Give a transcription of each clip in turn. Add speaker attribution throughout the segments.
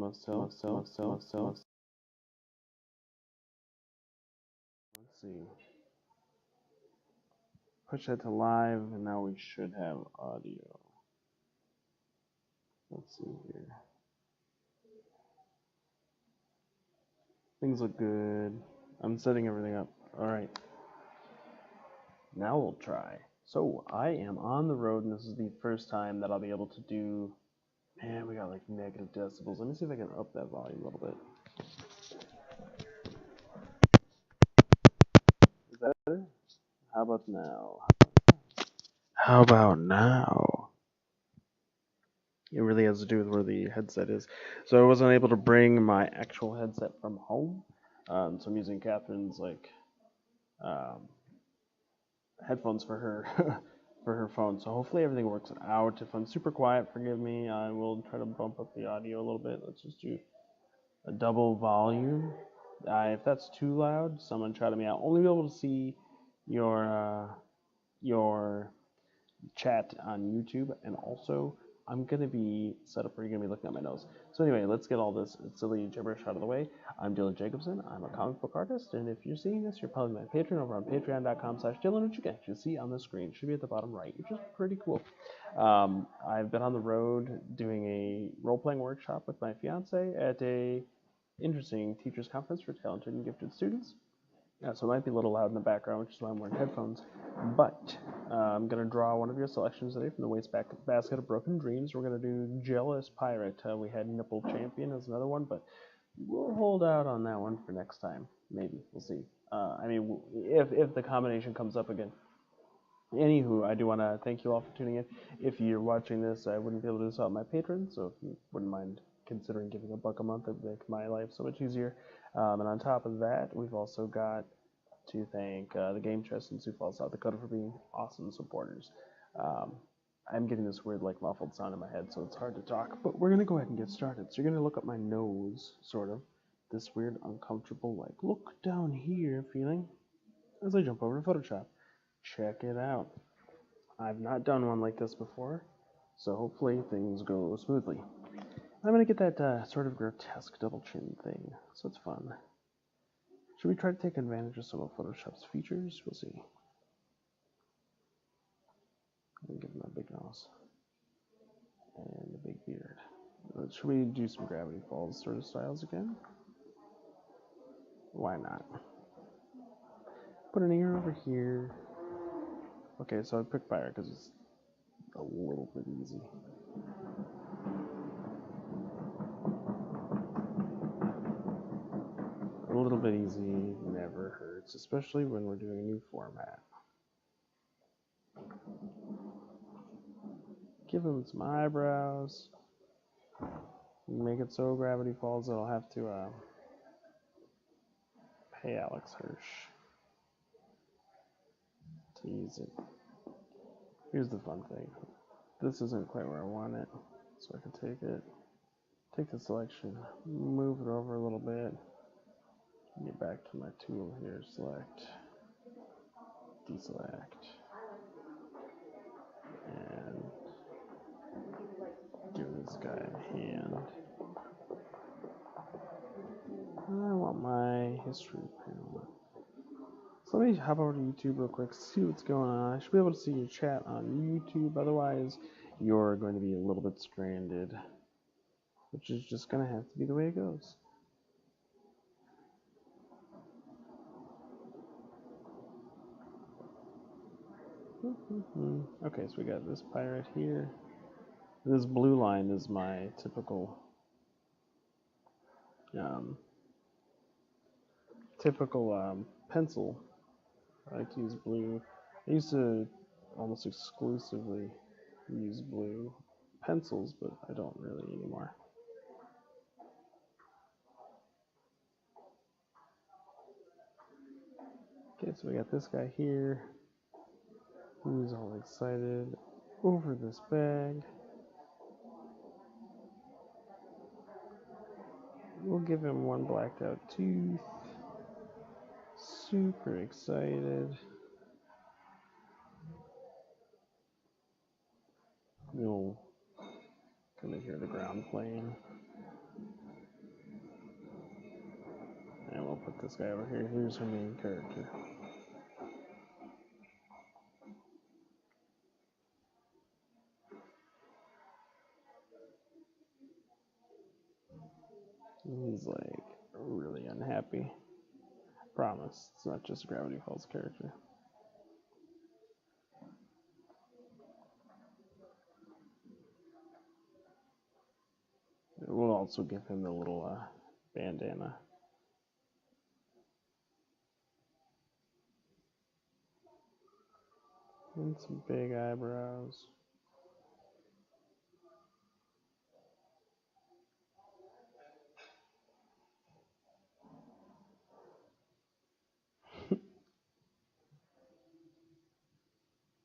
Speaker 1: Let's see. Push that to live, and now we should have audio. Let's see here. Things look good. I'm setting everything up. Alright. Now we'll try. So, I am on the road, and this is the first time that I'll be able to do... Man, we got like negative decibels. Let me see if I can up that volume a little bit. Is that better? How about now? How about now? It really has to do with where the headset is. So I wasn't able to bring my actual headset from home. So I'm using Catherine's headphones for her for her phone. So hopefully everything works out. If I'm super quiet, forgive me. I will try to bump up the audio a little bit. Let's just do a double volume. If that's too loud, someone shout at me. I'll only be able to see your chat on YouTube, and also I'm gonna be set up where you're gonna be looking at my nose. So anyway, let's get all this silly gibberish out of the way. I'm Dylan Jacobson. I'm a comic book artist, and if you're seeing this, you're probably my patron over on patreon.com/Dylan, which you can actually see on the screen. Should be at the bottom right, which is pretty cool. I've been on the road doing a role-playing workshop with my fiance at a interesting teachers conference for talented and gifted students. Yeah, so it might be a little loud in the background, which is why I'm wearing headphones. But I'm going to draw one of your selections today from the Wastebasket of Broken Dreams. We're going to do Jealous Pirate. We had Nipple Champion as another one, but we'll hold out on that one for next time. Maybe. We'll see. I mean, if the combination comes up again. Anywho, I do want to thank you all for tuning in. If you're watching this, I wouldn't be able to do this without my patrons, so if you wouldn't mind considering giving $1 a month, it would make my life so much easier. And on top of that, we've also got to thank the Game Chest in Sioux Falls, South Dakota for being awesome supporters. I'm getting this weird like muffled sound in my head, so it's hard to talk, but we're going to go ahead and get started. So you're going to look up my nose, sort of, this weird uncomfortable like look down here feeling as I jump over to Photoshop. Check it out. I've not done one like this before, so hopefully things go smoothly. I'm going to get that sort of grotesque double chin thing, so it's fun. Should we try to take advantage of some of Photoshop's features? We'll see. I'm going to give him a big nose and a big beard. Should we do some Gravity Falls sort of styles again? Why not? Put an ear over here. Okay, so I picked Fire because it's a little bit easy. A little bit easy never hurts, especially when we're doing a new format. Give him some eyebrows. Make it so Gravity Falls that I'll have to pay Alex Hirsch to use it. Here's the fun thing. This isn't quite where I want it, so I can take the selection, move it over a little bit, get back to my tool here, select, deselect, and give this guy a hand. I want my history panel. So let me hop over to YouTube real quick, see what's going on. I should be able to see your chat on YouTube, otherwise you're going to be a little bit stranded, which is just going to have to be the way it goes. Okay, so we got this pirate here. This blue line is my typical pencil. I like to use blue. I used to almost exclusively use blue pencils, but I don't really anymore. Okay, so we got this guy here. Who's all excited over this bag. We'll give him one blacked out tooth. Super excited. You'll kind of hear the ground playing. put this guy over here. Here's her main character. He's like really unhappy. Promise, it's not just Gravity Falls character. We'll also give him the little bandana. And some big eyebrows.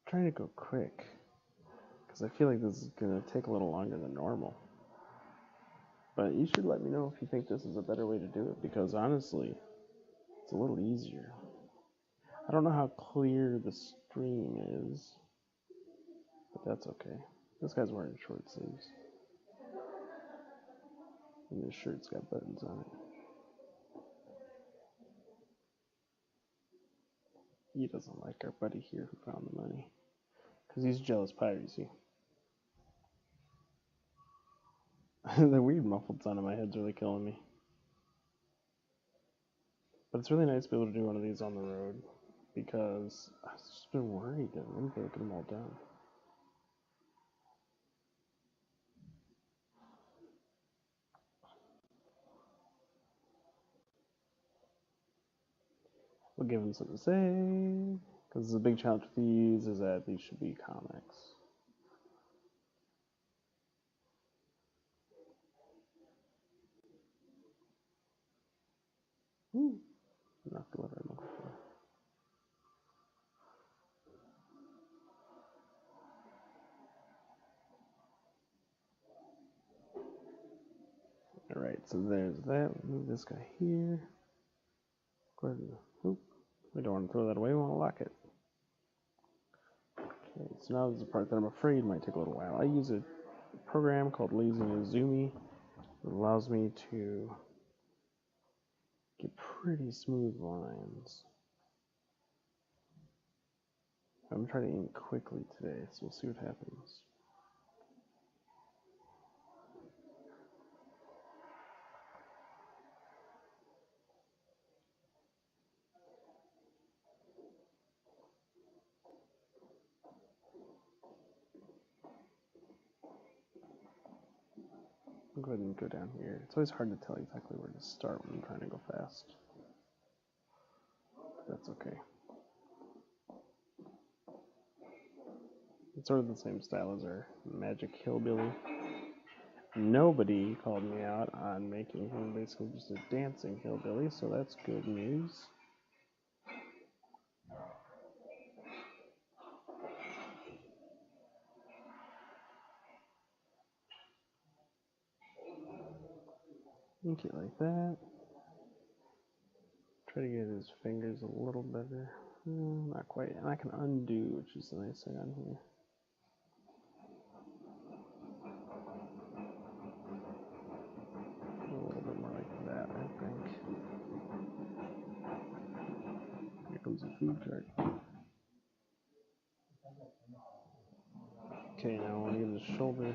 Speaker 1: Trying to go quick because I feel like this is gonna take a little longer than normal. But you should let me know if you think this is a better way to do it, because honestly, it's a little easier. I don't know how clear the stream is, but that's okay. This guy's wearing short sleeves, and his shirt's got buttons on it. He doesn't like our buddy here who found the money, because he's jealous piracy. The weird muffled sound in my head's really killing me. But it's really nice to be able to do one of these on the road, because I've just been worried that I'm going to get them all done. We'll give them something to say, because the big challenge with these is that these should be comics. Not the letter I'm looking for. Alright, so there's that. Move this guy here. Go ahead and, oop, we don't want to throw that away, we want to lock it. Okay, so now there's a part that I'm afraid might take a little while. I use a program called Lazy Izumi. It allows me to get pretty smooth lines. I'm trying to aim quickly today, so we'll see what happens. I'll go ahead and go down here. It's always hard to tell exactly where to start when I'm trying to go fast. But that's okay. It's sort of the same style as our Magic Hillbilly. Nobody called me out on making him basically just a dancing hillbilly, so that's good news. Make it like that. Try to get his fingers a little better. Not quite. And I can undo, which is the nice thing on here. A little bit more like that, I think. Here comes the food chart. Okay, now I want to give his shoulder.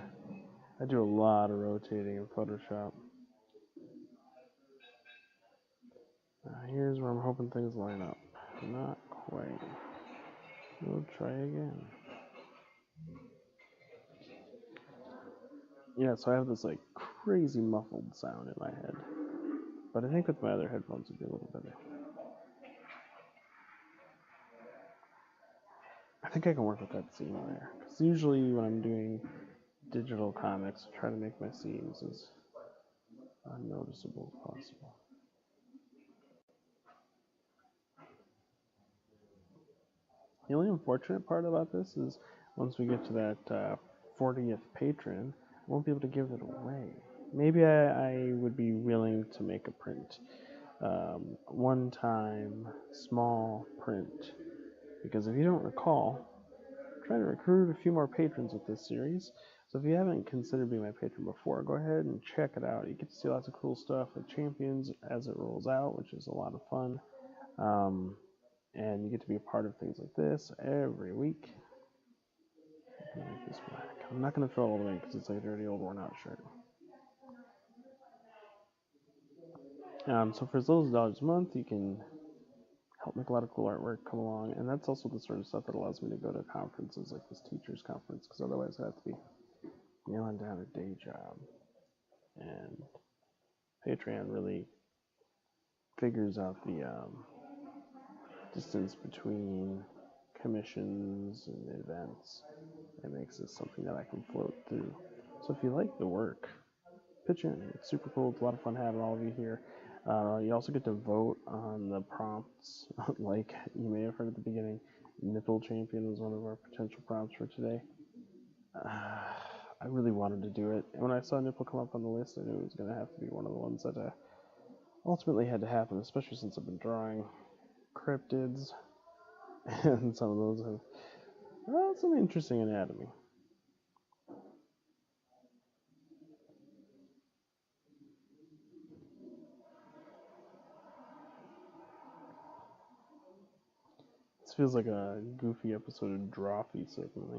Speaker 1: I do a lot of rotating in Photoshop. Here's where I'm hoping things line up. Not quite. We'll try again. Yeah, so I have this like crazy muffled sound in my head. But I think with my other headphones it'd be a little better. I think I can work with that seam there. Because usually when I'm doing digital comics, I try to make my seams as unnoticeable as possible. The only unfortunate part about this is once we get to that 40th patron, I won't be able to give it away. Maybe I would be willing to make a print. One-time, small print. Because if you don't recall, I'm trying to recruit a few more patrons with this series. So if you haven't considered being my patron before, go ahead and check it out. You get to see lots of cool stuff with Champions as it rolls out, which is a lot of fun. And you get to be a part of things like this every week. I'm gonna make this black. I'm not going to fill it all the way because it's like a dirty old worn out shirt. So for as little as $1 a month, you can help make a lot of cool artwork come along, and that's also the sort of stuff that allows me to go to conferences like this teachers conference, because otherwise I'd have to be nailing down a day job. And Patreon really figures out the distance between commissions and events. It makes this something that I can float through. So if you like the work, pitch in. It's super cool. It's a lot of fun having all of you here. You also get to vote on the prompts, like you may have heard at the beginning. Nipple Champion was one of our potential prompts for today. I really wanted to do it, and when I saw Nipple come up on the list, I knew it was going to have to be one of the ones that ultimately had to happen, especially since I've been drawing cryptids, and some of those have some interesting anatomy. This feels like a goofy episode of Drawfee, certainly.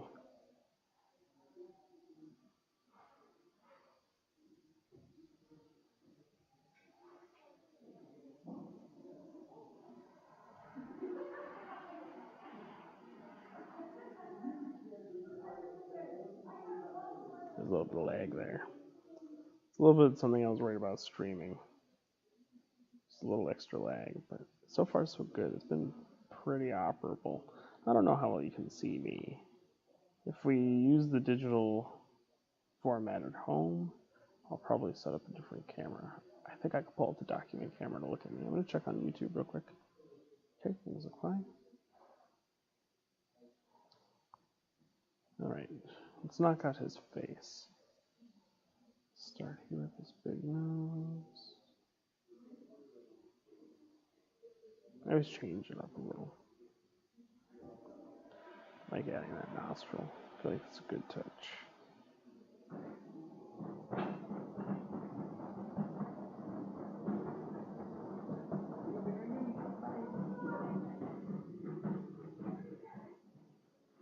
Speaker 1: There's a little bit of lag there. It's a little bit something I was worried about streaming. Just a little extra lag, but so far so good. It's been pretty operable. I don't know how well you can see me. If we use the digital format at home, I'll probably set up a different camera. I think I could pull up the document camera to look at me. I'm going to check on YouTube real quick. Okay, things look fine. Alright, let's knock out his face. Start here with this big nose. I always change it up a little. Like adding that nostril. I feel like it's a good touch.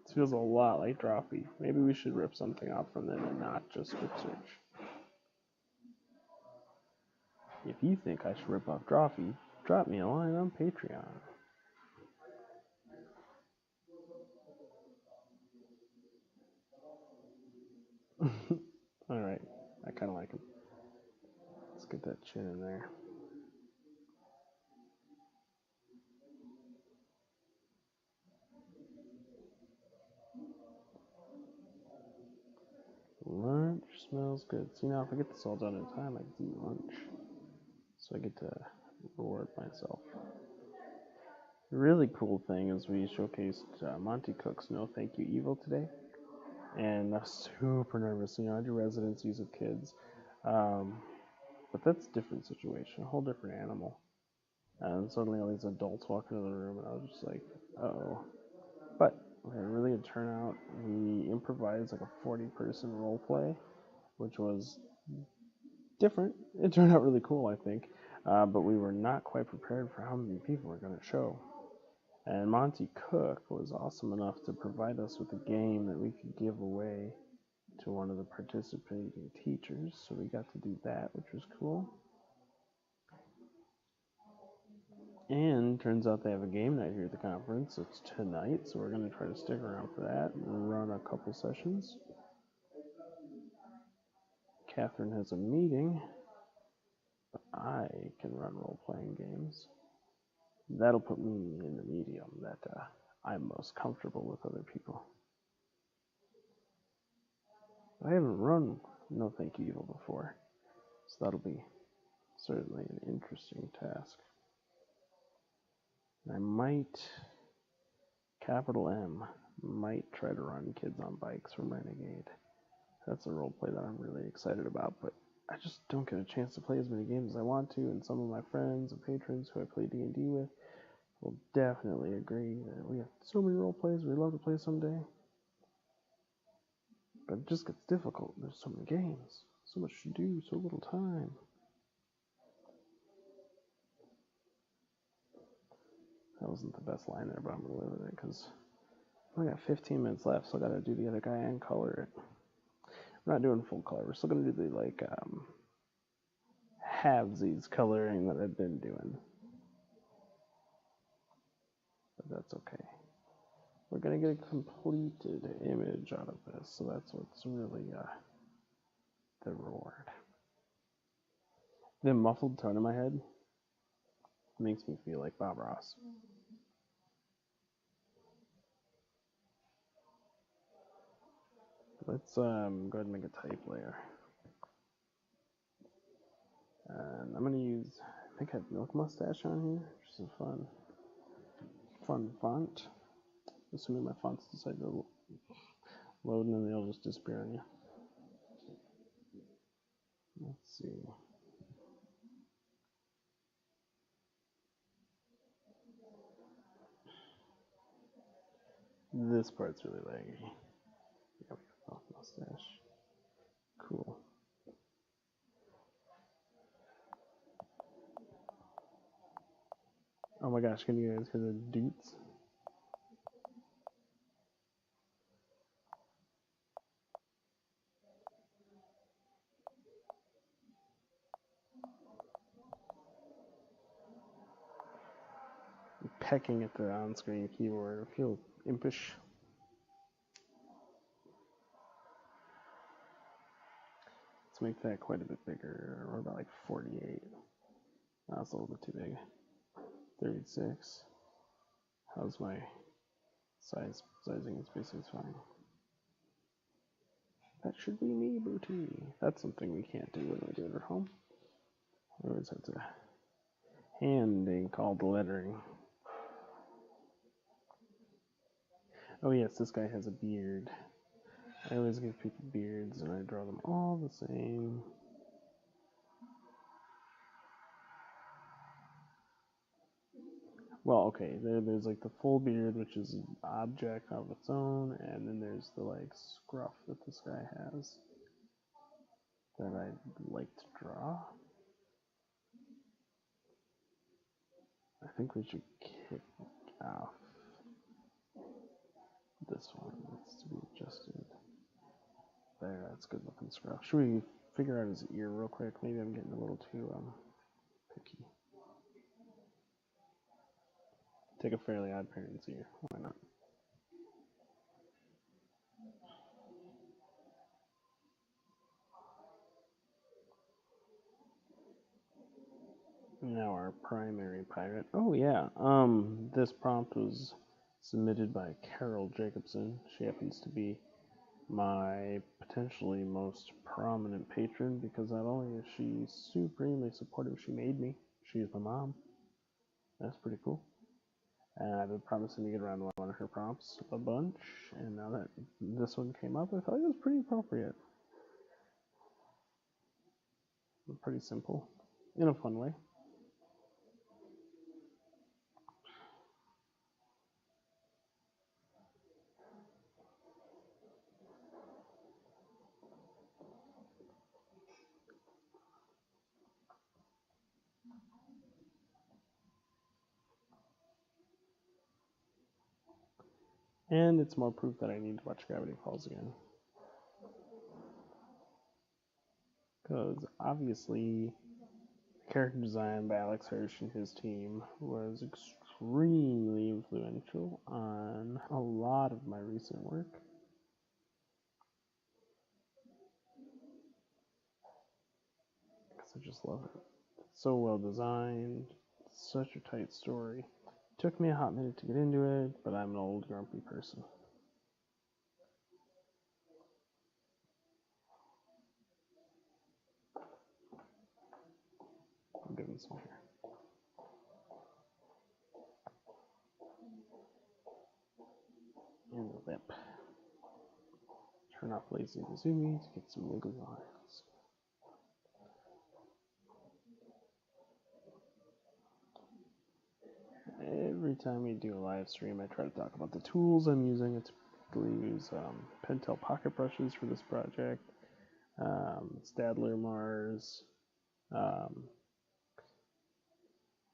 Speaker 1: This feels a lot like Drawfee. Maybe we should rip something out from them and not just script search. If you think I should rip off Drawfee, drop me a line on Patreon. Alright, I kind of like him. Let's get that chin in there. Lunch smells good. See, now if I get this all done in time, I can eat lunch. So I get to reward myself. The really cool thing is we showcased Monty Cook's No Thank You Evil today. And I was super nervous. I do residencies with kids. But that's a different situation, a whole different animal. And suddenly all these adults walk into the room, and I was just like, uh-oh. But we had a really good turnout. We improvised like a 40-person role play, which was different. It turned out really cool, I think. But we were not quite prepared for how many people were going to show. And Monty Cook was awesome enough to provide us with a game that we could give away to one of the participating teachers. So we got to do that, which was cool. And turns out they have a game night here at the conference. It's tonight, so we're going to try to stick around for that and run a couple sessions. Catherine has a meeting, but I can run role-playing games. That'll put me in the medium that I'm most comfortable with other people. I haven't run No Thank You Evil before, so that'll be certainly an interesting task. I might, capital M, might try to run Kids on Bikes from Renegade. That's a roleplay that I'm really excited about, but I just don't get a chance to play as many games as I want to, and some of my friends and patrons who I play D&D with will definitely agree that we have so many roleplays we'd love to play someday. But it just gets difficult. There's so many games, so much to do, so little time. That wasn't the best line there, but I'm gonna live with it because I got 15 minutes left, so I gotta do the other guy and color it. We're not doing full color. We're still gonna do the like halvesies coloring that I've been doing, but that's okay. We're gonna get a completed image out of this, so that's what's really the reward. The muffled tone in my head makes me feel like Bob Ross. Let's go ahead and make a type layer. And I'm gonna use, I think I have Milk Mustache on here, which is a fun font. Assuming my fonts decide to load and then they'll just disappear on you. Let's see. This part's really laggy. Yeah, we got Milk Mustache. Cool. Oh my gosh, can you guys hear the doots? I'm pecking at the on-screen keyboard. I feel impish. Let's make that quite a bit bigger. We're about like 48. That's a little bit too big. 36. How's my sizing and spacing? Is fine. That should be me, booty. That's something we can't do when we do it at home. We always have to hand ink all the lettering. Oh yes, this guy has a beard. I always give people beards and I draw them all the same. Well, okay, there's like the full beard, which is an object of its own, and then there's the like scruff that this guy has that I'd like to draw. I think we should kick off this one. Needs to be adjusted. There, that's good looking scruff. Should we figure out his ear real quick? Maybe I'm getting a little too picky. Take a Fairly Odd Parents ear. Why not? Now our primary pirate. Oh yeah. This prompt was submitted by Carol Jacobson. She happens to be my potentially most prominent patron because not only is she supremely supportive, she made me. She's my mom. That's pretty cool. And I've been promising to get around to one of her prompts a bunch, and now that this one came up, I felt like it was pretty appropriate. Pretty simple, in a fun way. And it's more proof that I need to watch Gravity Falls again. Because obviously, character design by Alex Hirsch and his team was extremely influential on a lot of my recent work. Because I just love it. It's so well designed, such a tight story. It took me a hot minute to get into it, but I'm an old grumpy person. I'm doing some here. And the lip. Turn off lazy and zoomy to get some wiggly lines. Every time we do a live stream, I try to talk about the tools I'm using. It's use Pentel pocket brushes for this project, Stadler Mars,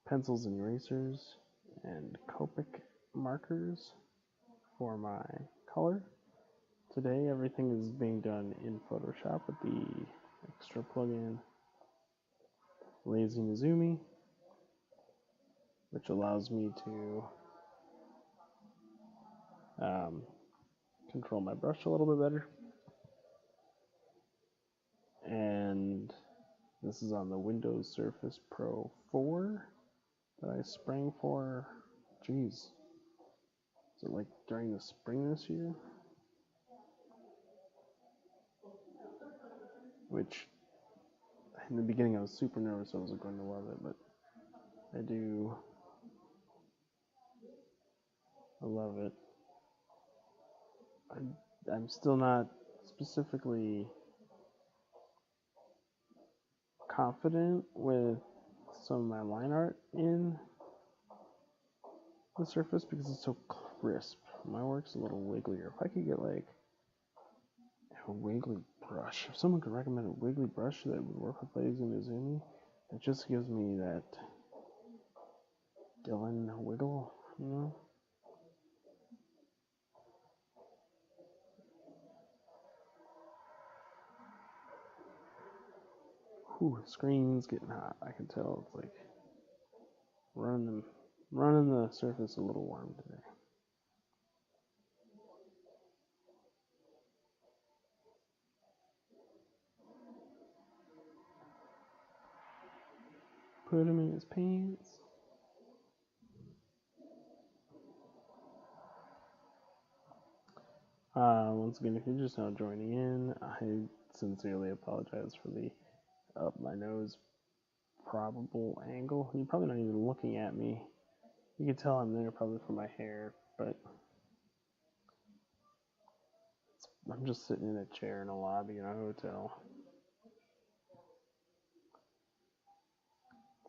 Speaker 1: pencils and erasers, and Copic markers for my color. Today everything is being done in Photoshop with the extra plugin Lazy Mizumi, which allows me to control my brush a little bit better. And this is on the Windows Surface Pro 4 that I sprang for, geez, is it like during the spring this year? Which, in the beginning I was super nervous I wasn't going to love it, but I love it. I'm still not specifically confident with some of my line art in the Surface because it's so crisp. My work's a little wigglier. If I could get like a wiggly brush, if someone could recommend a wiggly brush that would work with Lazy Mizumi, it just gives me that Dylan wiggle, you know? Whew, the screen's getting hot. I can tell it's like running the Surface a little warm today. Put him in his pants. Once again, if you're just now joining in, I sincerely apologize for the up my nose probable angle. You're probably not even looking at me. You can tell I'm there probably for my hair, but I'm just sitting in a chair in a lobby in a hotel.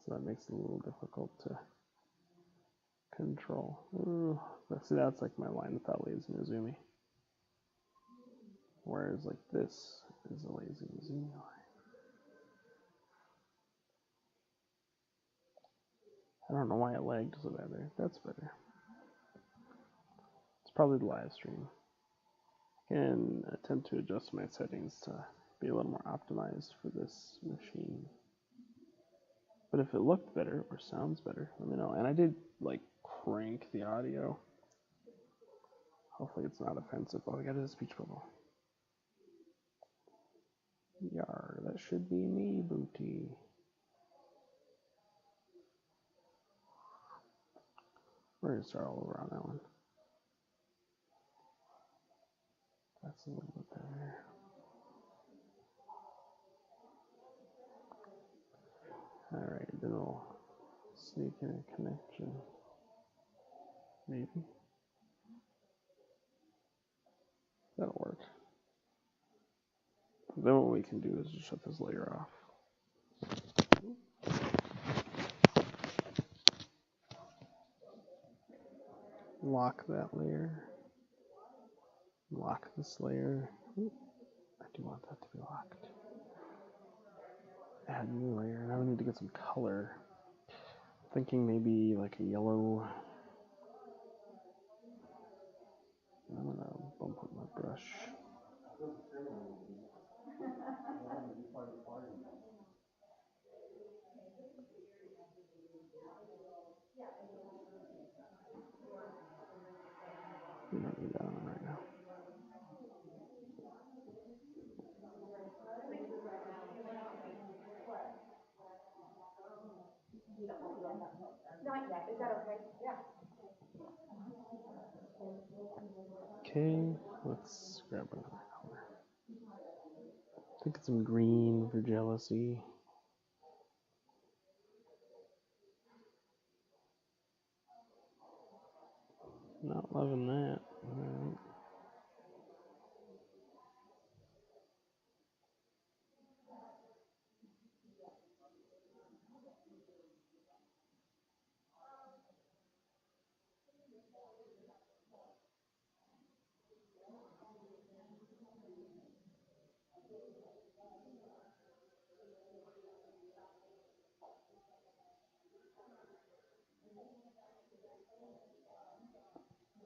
Speaker 1: So that makes it a little difficult to control. Ooh, see, that's like my line without Lazy Mizumi. Whereas like this is a Lazy Mizumi line. I don't know why it lagged so bad there. That's better. It's probably the live stream. I can attempt to adjust my settings to be a little more optimized for this machine. But if it looked better or sounds better, let me know. And I did like crank the audio. Hopefully it's not offensive. Oh, I got a speech bubble. Yar, that should be me, booty. We're gonna start all over on that one. That's a little bit better. Alright, then we'll sneak in a connection. Maybe. That'll work. Then what we can do is just shut this layer off. Lock that layer. Lock this layer. Ooh, I do want that to be locked. Add new layer. Now we need to get some color. I'm thinking maybe like a yellow. I'm gonna bump up my brush. We don't need that one right now.
Speaker 2: Not yet. Is that okay? Yeah.
Speaker 1: Okay, let's grab another color. I think it's some green for jealousy. Not loving that. Alright.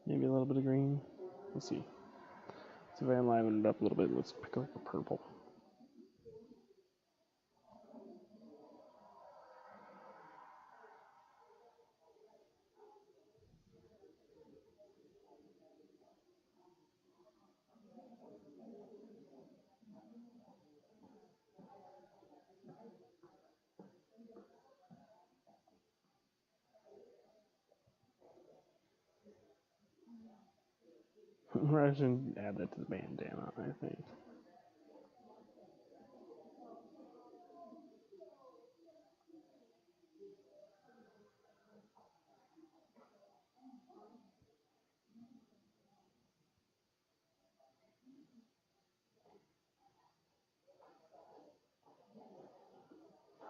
Speaker 1: Maybe a little bit of green. Let's see. See if I enliven it up a little bit. Let's pick like a purple. I should add that to the bandana, I think.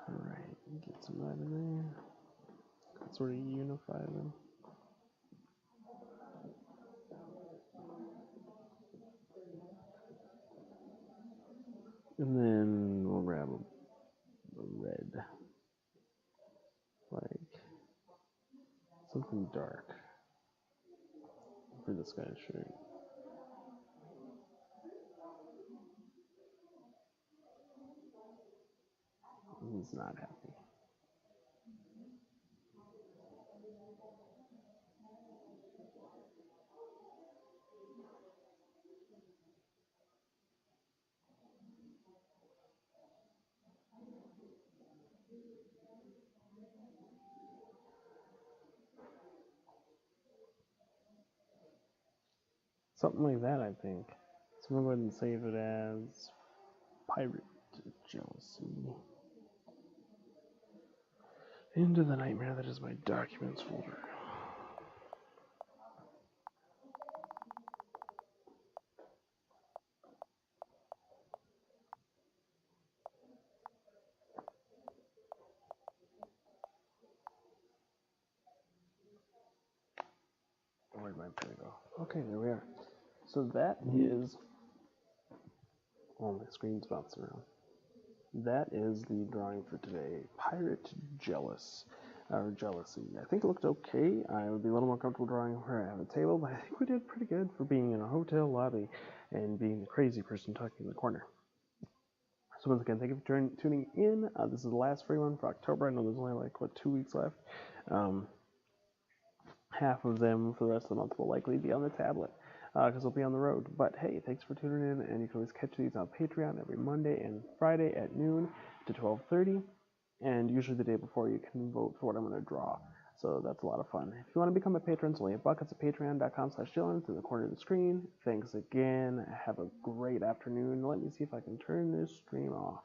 Speaker 1: Alright, get some of that in there. Sort of unify them. And then we'll grab a red. Like something dark for this guy's shirt. He's not happy. Something like that, I think. So we'll go ahead and save it as Pirate Jealousy. Into the nightmare that is my documents folder. Where'd my pen go? Okay, there we are. So that is. Oh, my screen's bouncing around. That is the drawing for today. Pirate Jealous. Or Jealousy. I think it looked okay. I would be a little more comfortable drawing where I have a table, but I think we did pretty good for being in a hotel lobby and being the crazy person talking in the corner. So once again, thank you for tuning in. This is the last free one for October. I know there's only like, 2 weeks left. Half of them for the rest of the month will likely be on the tablet because they'll be on the road. But hey, thanks for tuning in, and you can always catch these on Patreon every Monday and Friday at noon to 12:30, and usually the day before you can vote for what I'm going to draw. So that's a lot of fun. If you want to become a patron, it's only $1. It's at patreon.com/Dylan. It's in the corner of the screen. Thanks again. Have a great afternoon. Let me see if I can turn this stream off.